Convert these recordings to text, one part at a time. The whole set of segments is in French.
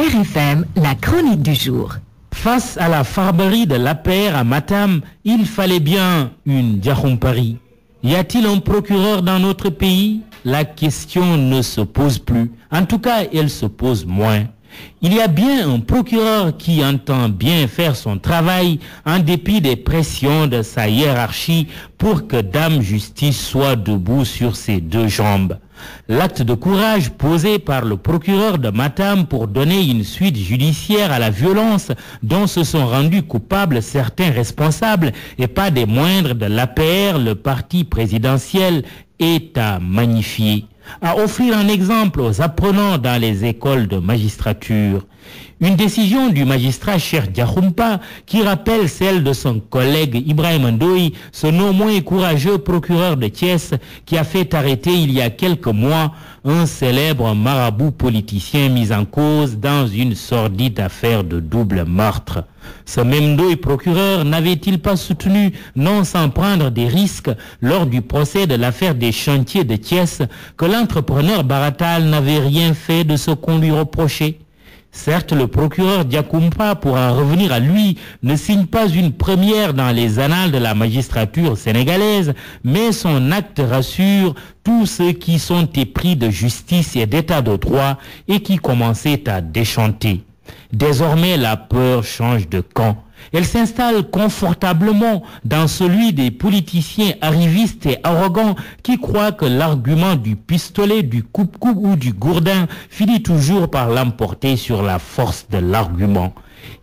RFM, la chronique du jour. Face à la farberie de l'APR à Matam, il fallait bien une Diakhoumpa-Ri. Y a-t-il un procureur dans notre pays? La question ne se pose plus. En tout cas, elle se pose moins. Il y a bien un procureur qui entend bien faire son travail en dépit des pressions de sa hiérarchie pour que Dame Justice soit debout sur ses deux jambes. L'acte de courage posé par le procureur de Matam pour donner une suite judiciaire à la violence dont se sont rendus coupables certains responsables et pas des moindres de l'APR, le parti présidentiel, est à magnifier. À offrir un exemple aux apprenants dans les écoles de magistrature. Une décision du magistrat Cheikh Diakhoumpa qui rappelle celle de son collègue Ibrahima Ndoye, ce non moins courageux procureur de Thiès qui a fait arrêter il y a quelques mois un célèbre marabout politicien mis en cause dans une sordide affaire de double meurtre. Ce même Ndoye procureur n'avait-il pas soutenu, non sans prendre des risques, lors du procès de l'affaire des chantiers de Thiès, que l'entrepreneur Baratal n'avait rien fait de ce qu'on lui reprochait? Certes, le procureur Diakhoumpa, pour en revenir à lui, ne signe pas une première dans les annales de la magistrature sénégalaise, mais son acte rassure tous ceux qui sont épris de justice et d'état de droit et qui commençaient à déchanter. Désormais, la peur change de camp. Elle s'installe confortablement dans celui des politiciens arrivistes et arrogants qui croient que l'argument du pistolet, du coupe-coupe ou du gourdin finit toujours par l'emporter sur la force de l'argument.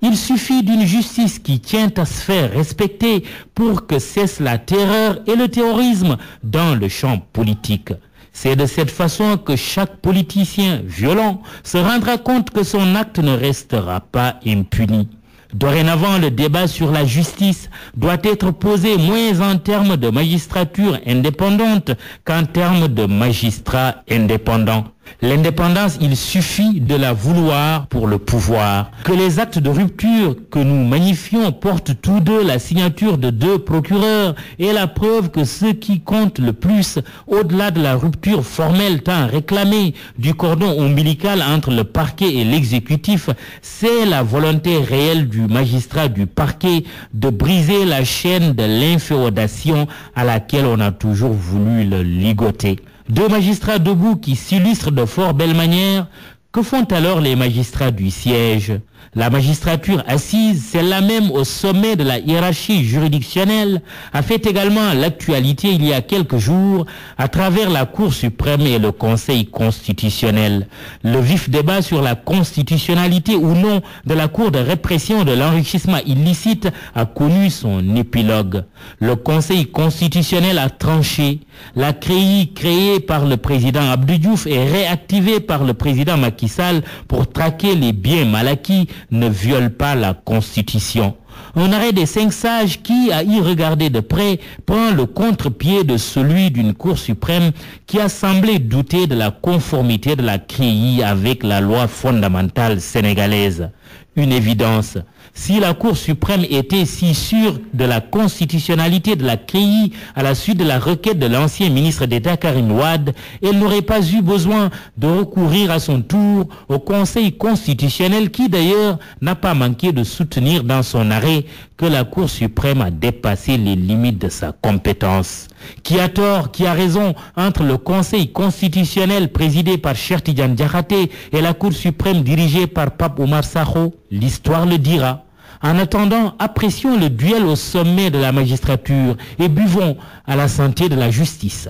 Il suffit d'une justice qui tient à se faire respecter pour que cesse la terreur et le terrorisme dans le champ politique. C'est de cette façon que chaque politicien violent se rendra compte que son acte ne restera pas impuni. Dorénavant, le débat sur la justice doit être posé moins en termes de magistrature indépendante qu'en termes de magistrats indépendants. L'indépendance, il suffit de la vouloir pour le pouvoir. Que les actes de rupture que nous magnifions portent tous deux la signature de deux procureurs est la preuve que ce qui compte le plus, au-delà de la rupture formelle tant réclamée du cordon ombilical entre le parquet et l'exécutif, c'est la volonté réelle du magistrat du parquet de briser la chaîne de l'inféodation à laquelle on a toujours voulu le ligoter. Deux magistrats debout qui s'illustrent de fort belle manière, que font alors les magistrats du siège? La magistrature assise, celle-là même au sommet de la hiérarchie juridictionnelle, a fait également l'actualité il y a quelques jours à travers la Cour suprême et le Conseil constitutionnel. Le vif débat sur la constitutionnalité ou non de la Cour de répression de l'enrichissement illicite a connu son épilogue. Le Conseil constitutionnel a tranché. La CREI créée par le président Abdou Diouf et réactivée par le président Macky Sall pour traquer les biens mal acquis ne viole pas la Constitution. Un arrêt des 5 sages qui, à y regarder de près, prend le contre-pied de celui d'une Cour suprême qui a semblé douter de la conformité de la CREI avec la loi fondamentale sénégalaise. Une évidence. Si la Cour suprême était si sûre de la constitutionnalité de la CREI à la suite de la requête de l'ancien ministre d'État Karim Wade, elle n'aurait pas eu besoin de recourir à son tour au Conseil constitutionnel qui d'ailleurs n'a pas manqué de soutenir dans son arrêt que la Cour suprême a dépassé les limites de sa compétence. Qui a tort, qui a raison entre le Conseil constitutionnel présidé par Cheikh Tidiane Diakhaté et la Cour suprême dirigée par Pape Oumar Sakho? L'histoire le dira. En attendant, apprécions le duel au sommet de la magistrature et buvons à la santé de la justice.